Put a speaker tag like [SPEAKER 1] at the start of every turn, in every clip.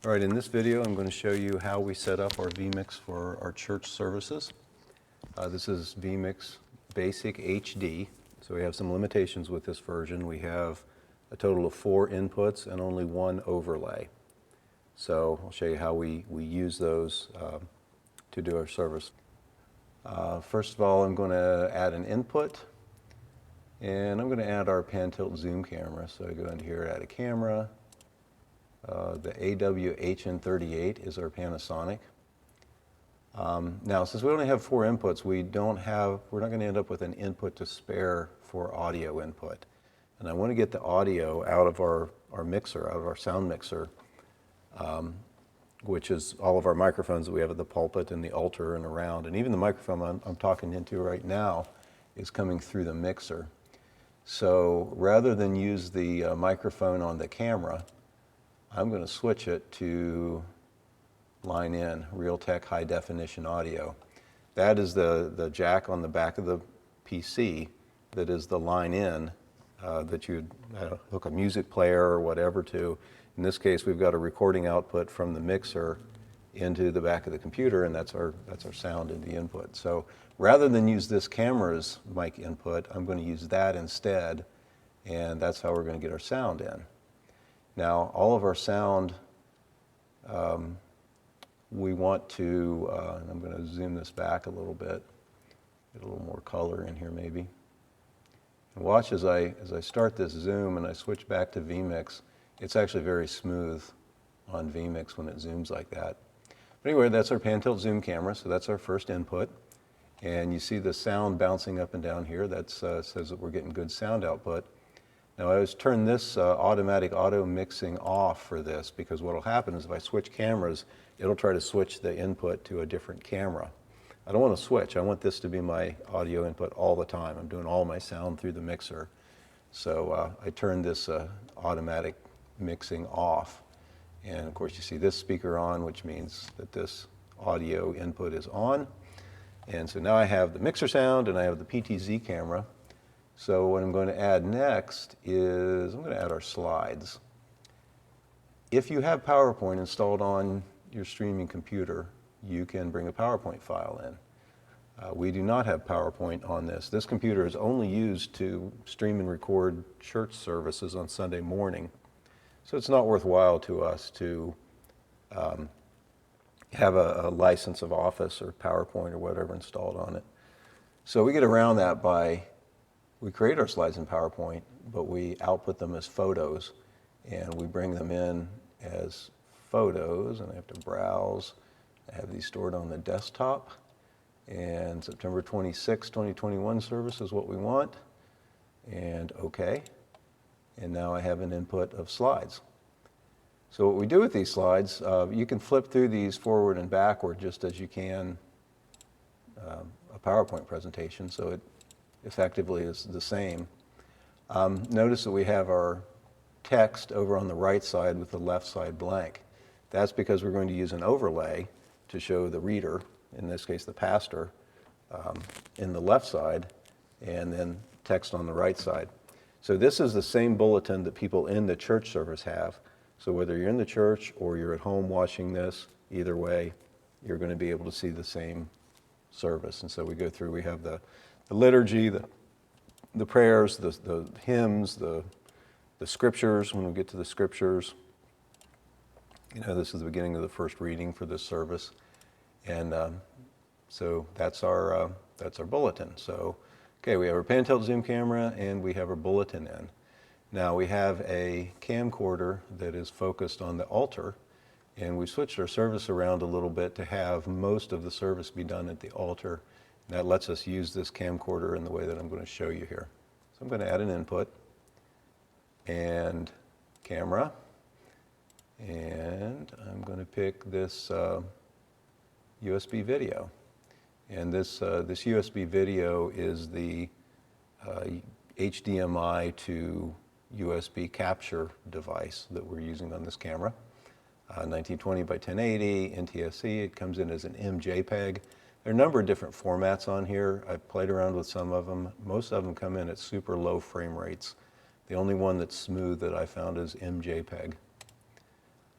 [SPEAKER 1] All right, in this video I'm going to show you how we set up our Vmix for our church services. This is Vmix Basic HD, so we have some limitations with this version. We have a total of 4 inputs and only 1 overlay. So I'll show you how we use those to do our service. First of all, I'm going to add an input, and I'm going to add our pan tilt zoom camera. So I go into here, add a camera. The AWHN38 is our Panasonic. Now, since we only have 4 inputs, we're not going to end up with an input to spare for audio input. And I want to get the audio out of our mixer, out of our sound mixer, which is all of our microphones that we have at the pulpit and the altar and around. And even the microphone I'm talking into right now is coming through the mixer. So rather than use the microphone on the camera, I'm going to switch it to line in, Realtek high definition audio. That is the jack on the back of the PC that is the line in that you'd hook a music player or whatever to. In this case, we've got a recording output from the mixer into the back of the computer, and that's our sound in the input. So rather than use this camera's mic input, I'm going to use that instead, and that's how we're going to get our sound in. Now, all of our sound, we want to, and I'm going to zoom this back a little bit, get a little more color in here maybe. And watch as I start this zoom and I switch back to Vmix, it's actually very smooth on Vmix when it zooms like that. But anyway, that's our pan tilt zoom camera, so that's our first input. And you see the sound bouncing up and down here. That says that we're getting good sound output. Now I always turn this automatic auto mixing off for this, because what will happen is if I switch cameras, it'll try to switch the input to a different camera. I don't want to switch. I want this to be my audio input all the time. I'm doing all my sound through the mixer. So I turn this automatic mixing off. And of course you see this speaker on, which means that this audio input is on. And so now I have the mixer sound and I have the PTZ camera. So what I'm going to add next is I'm going to add our slides. If you have PowerPoint installed on your streaming computer, you can bring a PowerPoint file in. We do not have PowerPoint on this. This computer is only used to stream and record church services on Sunday morning. So it's not worthwhile to us to have a license of Office or PowerPoint or whatever installed on it. So we get around that by we create our slides in PowerPoint, but we output them as photos, and we bring them in as photos, and I have to browse. I have these stored on the desktop, and September 26, 2021 service is what we want, and OK. And now I have an input of slides. So what we do with these slides, you can flip through these forward and backward just as you can a PowerPoint presentation, so it effectively is the same. Notice that we have our text over on the right side with the left side blank. That's because we're going to use an overlay to show the reader, in this case the pastor, in the left side, and then text on the right side. So this is the same bulletin that people in the church service have. So whether you're in the church or you're at home watching this, either way, you're going to be able to see the same service. And so we go through, we have the liturgy, the prayers, the hymns, the scriptures. When we get to the scriptures, this is the beginning of the first reading for this service, and so that's our bulletin. So, okay, we have our pan tilt zoom camera and we have our bulletin in. Now we have a camcorder that is focused on the altar, and we switched our service around a little bit to have most of the service be done at the altar. That lets us use this camcorder in the way that I'm going to show you here. So I'm going to add an input and camera, and I'm going to pick this USB video. And this USB video is the HDMI to USB capture device that we're using on this camera. 1920 by 1080, NTSC, it comes in as an MJPEG. There are a number of different formats on here. I've played around with some of them. Most of them come in at super low frame rates. The only one that's smooth that I found is MJPEG.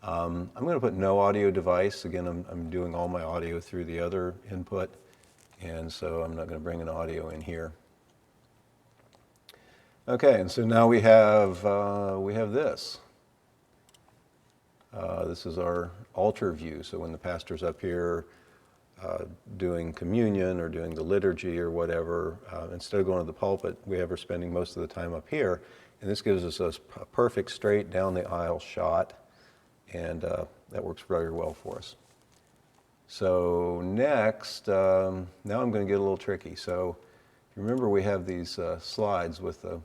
[SPEAKER 1] I'm going to put no audio device. Again, I'm doing all my audio through the other input, and so I'm not going to bring an audio in here. Okay, and so now we have this. This is our altar view. So when the pastor's up here doing communion or doing the liturgy or whatever, instead of going to the pulpit, we have her spending most of the time up here. And this gives us a perfect straight down the aisle shot, and that works very well for us. So next, now I'm going to get a little tricky. So if you remember, we have these slides with the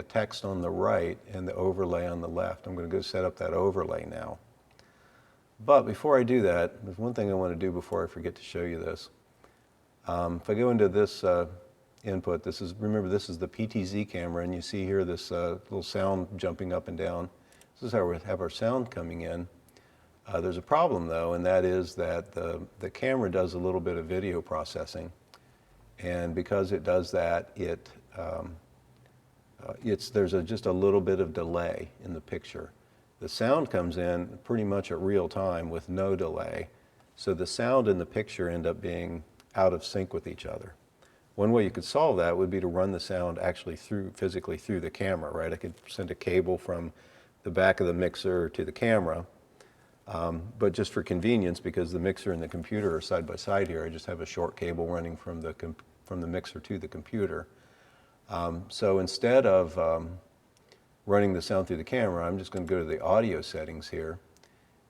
[SPEAKER 1] text on the right and the overlay on the left. I'm going to go set up that overlay now. But before I do that, there's one thing I want to do before I forget to show you this. If I go into this input, remember this is the PTZ camera, and you see here this little sound jumping up and down. This is how we have our sound coming in. There's a problem though, and that is that the camera does a little bit of video processing, and because it does that, there's just a little bit of delay in the picture. The sound comes in pretty much at real time with no delay, so the sound and the picture end up being out of sync with each other. One way you could solve that would be to run the sound actually physically through the camera, right? I could send a cable from the back of the mixer to the camera, but just for convenience, because the mixer and the computer are side by side here, I just have a short cable running from the mixer to the computer. So instead of running the sound through the camera, I'm just going to go to the audio settings here,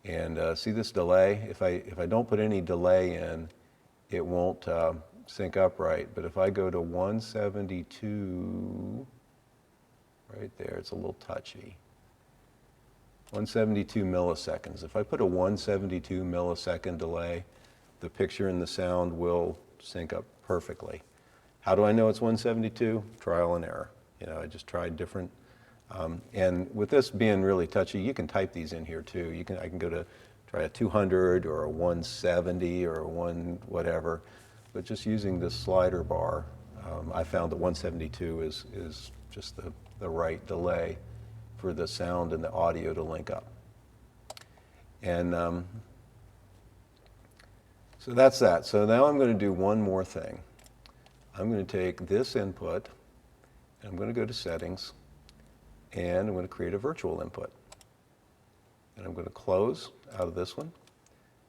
[SPEAKER 1] and see this delay? If I don't put any delay in, it won't sync up right. But if I go to 172, right there, it's a little touchy. 172 milliseconds. If I put a 172 millisecond delay, the picture and the sound will sync up perfectly. How do I know it's 172? Trial and error. I just tried different. And with this being really touchy, you can type these in here too. I can try a 200 or a 170 or a whatever. But just using this slider bar, I found that 172 is just the right delay for the sound and the audio to link up. And so that's that. So now I'm going to do one more thing. I'm going to take this input, and I'm going to go to settings, and I'm going to create a virtual input. And I'm going to close out of this one,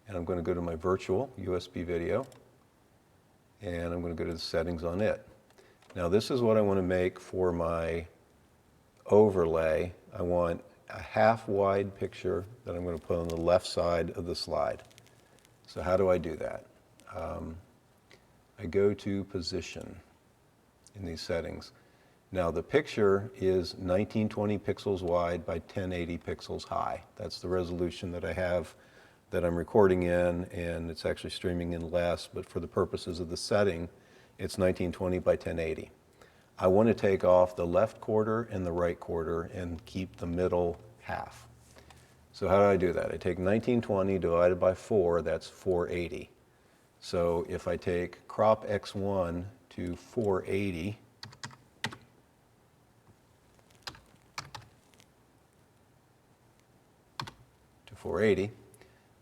[SPEAKER 1] and I'm going to go to my virtual USB video, and I'm going to go to the settings on it. Now this is what I want to make for my overlay. I want a half-wide picture that I'm going to put on the left side of the slide. So how do I do that? I go to position in these settings. Now the picture is 1920 pixels wide by 1080 pixels high. That's the resolution that I have that I'm recording in, and it's actually streaming in less, but for the purposes of the setting, it's 1920 by 1080. I want to take off the left quarter and the right quarter and keep the middle half. So how do I do that? I take 1920 divided by 4, that's 480. So if I take crop X1 to 480,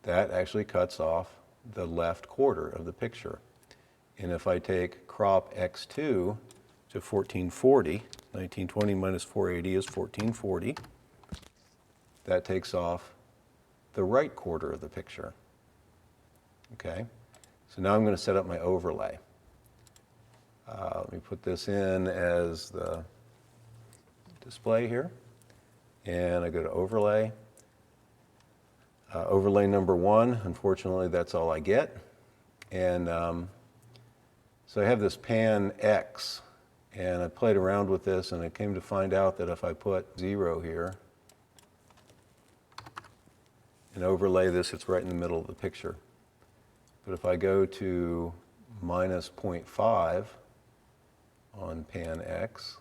[SPEAKER 1] that actually cuts off the left quarter of the picture. And if I take crop X2 to 1440, 1920 minus 480 is 1440, that takes off the right quarter of the picture. Okay, so now I'm going to set up my overlay. Let me put this in as the display here, and I go to overlay. Overlay number 1, unfortunately that's all I get. And so I have this pan X, and I played around with this, and I came to find out that if I put 0 here and overlay this, it's right in the middle of the picture. But if I go to minus 0.5 on pan X,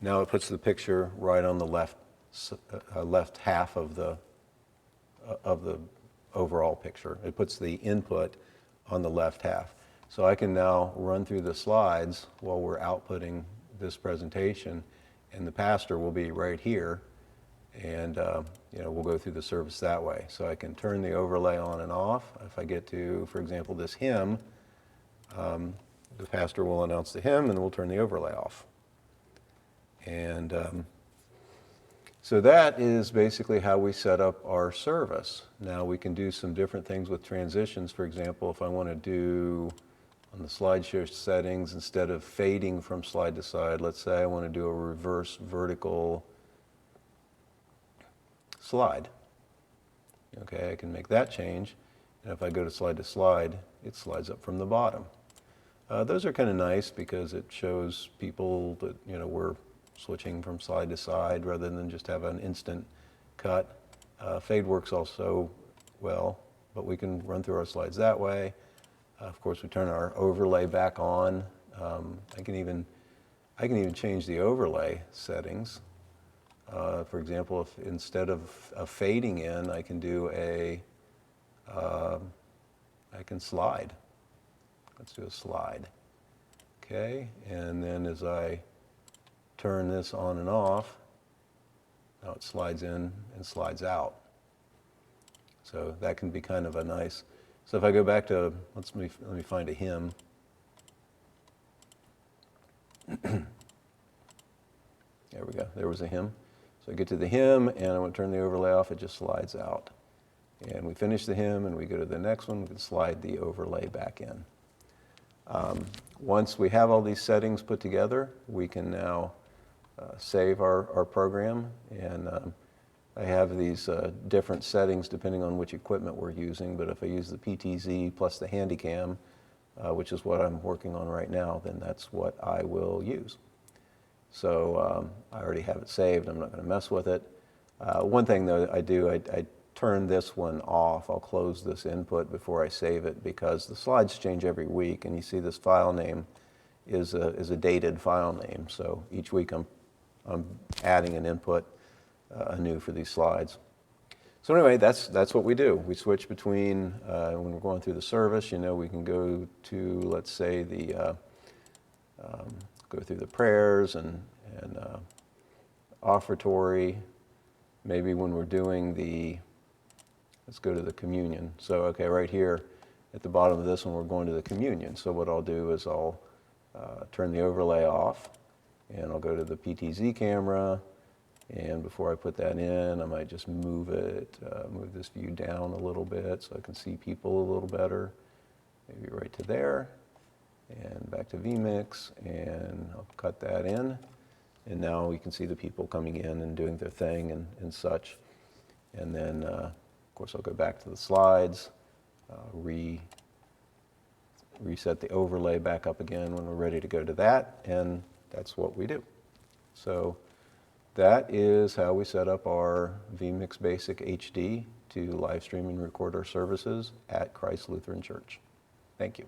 [SPEAKER 1] now it puts the picture right on the left half of the overall picture. It puts the input on the left half. So I can now run through the slides while we're outputting this presentation, and the pastor will be right here, and we'll go through the service that way. So I can turn the overlay on and off. If I get to, for example, this hymn, the pastor will announce the hymn, and we'll turn the overlay off. And so that is basically how we set up our service. Now we can do some different things with transitions. For example, if I want to do on the slideshow settings, instead of fading from slide to side, let's say I want to do a reverse vertical slide. Okay, I can make that change. And if I go to slide, it slides up from the bottom. Those are kind of nice because it shows people that we're switching from slide to side rather than just have an instant cut. Fade works also well, but we can run through our slides that way. Of course, we turn our overlay back on. I can even change the overlay settings. For example, if instead of fading in, I can do I can slide. Let's do a slide. Okay, and then as I turn this on and off, now it slides in and slides out. So that can be kind of a nice. So if I go back to, let me find a hymn. There we go. There was a hymn. So I get to the hymn, and I want to turn the overlay off. It just slides out. And we finish the hymn, and we go to the next one. We can slide the overlay back in. Once we have all these settings put together, we can now save our program. And I have these different settings depending on which equipment we're using. But if I use the PTZ plus the Handycam, which is what I'm working on right now, then that's what I will use. So I already have it saved. I'm not going to mess with it. One thing though I do, I turn this one off. I'll close this input before I save it because the slides change every week, and you see this file name is a dated file name. So each week I'm adding an input anew for these slides. So anyway, that's what we do. We switch between when we're going through the service. We can go to, let's say, go through the prayers and offertory. Maybe when we're doing let's go to the communion. So okay, right here at the bottom of this one, we're going to the communion. So what I'll do is I'll turn the overlay off, and I'll go to the PTZ camera. And before I put that in, I might just move this view down a little bit so I can see people a little better. Maybe right to there, and back to Vmix, and I'll cut that in. And now we can see the people coming in and doing their thing and such. And then, of course, I'll go back to the slides, reset the overlay back up again when we're ready to go to that, and that's what we do. So that is how we set up our Vmix Basic HD to live stream and record our services at Christ Lutheran Church. Thank you.